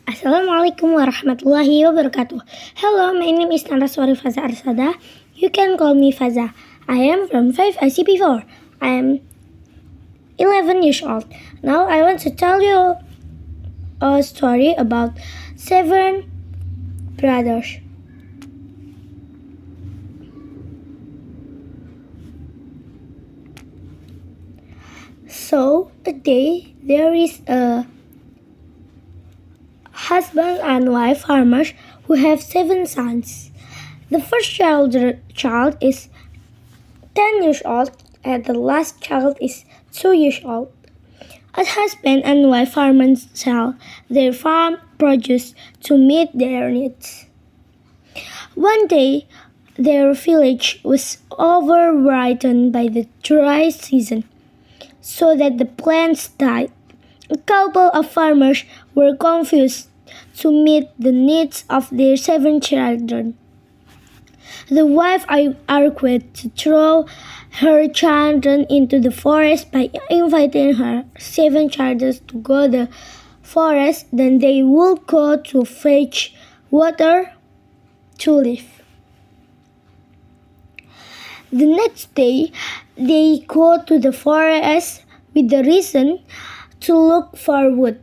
Assalamualaikum warahmatullahi wabarakatuh. Hello, my name is Nareswari Faza Arsada. You can call me Faza. I am from 5ICP4. I am 11 years old. Now I want to tell you a story about 7 brothers. So, a day there is a husband and wife farmers who have 7 sons. The first child is 10 years old and the last child is 2 years old. As husband and wife farmers sell their farm produce to meet their needs. One day, their village was overridden by the dry season, so that the plants died. A couple of farmers were confused to meet the needs of their 7 children. The wife argued to throw her children into the forest by inviting her 7 children to go to the forest, then they would go to fetch water to live. The next day, they go to the forest with the reason to look for wood.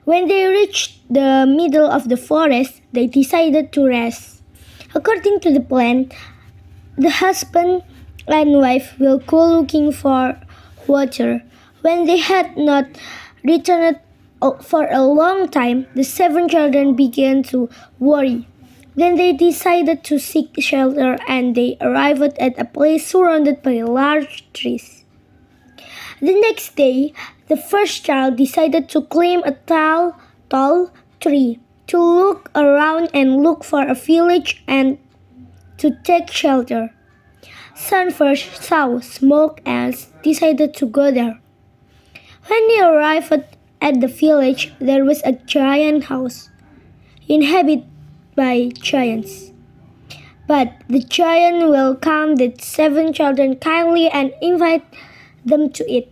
When they reached the middle of the forest, they decided to rest. According to the plan, the husband and wife will go looking for water. When they had not returned for a long time, the 7 children began to worry. Then they decided to seek shelter and they arrived at a place surrounded by large trees. The next day, the first child decided to climb a tall tree to look around and look for a village and to take shelter. Son first saw smoke and decided to go there. When he arrived at the village, there was a giant house inhabited by giants. But the giant welcomed the 7 children kindly and invited them to eat.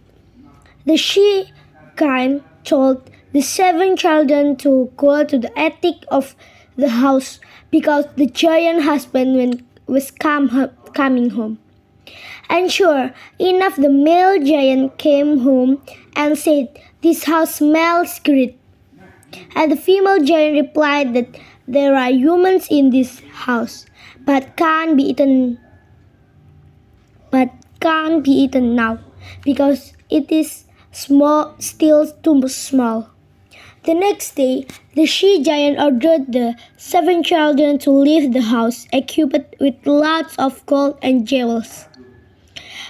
The she-giant told the 7 children to go to the attic of the house because the giant husband was coming home. And sure enough, the male giant came home and said, "This house smells great." And the female giant replied that there are humans in this house, but can't be eaten now because it is still too small. The next day, the she-giant ordered the 7 children to leave the house, equipped with lots of gold and jewels.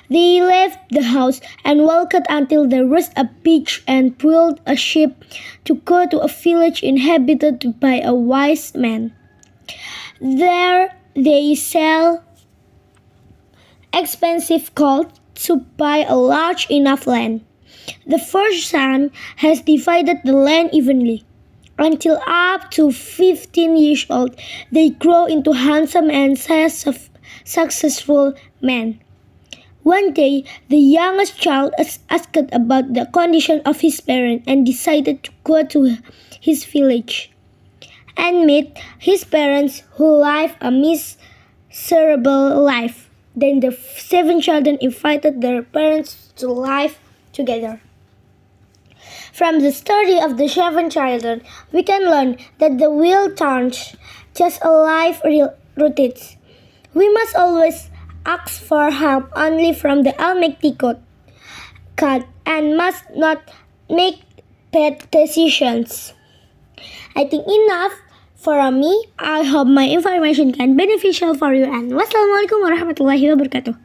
They left the house and walked until there was a beach and built a ship to go to a village inhabited by a wise man. There they sell expensive gold to buy a large enough land. The first son has divided the land evenly. Until up to 15 years old, they grow into handsome and successful men. One day, the youngest child asked about the condition of his parents and decided to go to his village and meet his parents who live a miserable life. Then the 7 children invited their parents to live together. From the story of the 7 children, we can learn that the wheel turns, just a life rotates. We must always ask for help only from the Almighty God and must not make bad decisions. I think enough for me. I hope my information can beneficial for you and wassalamualaikum warahmatullahi wabarakatuh.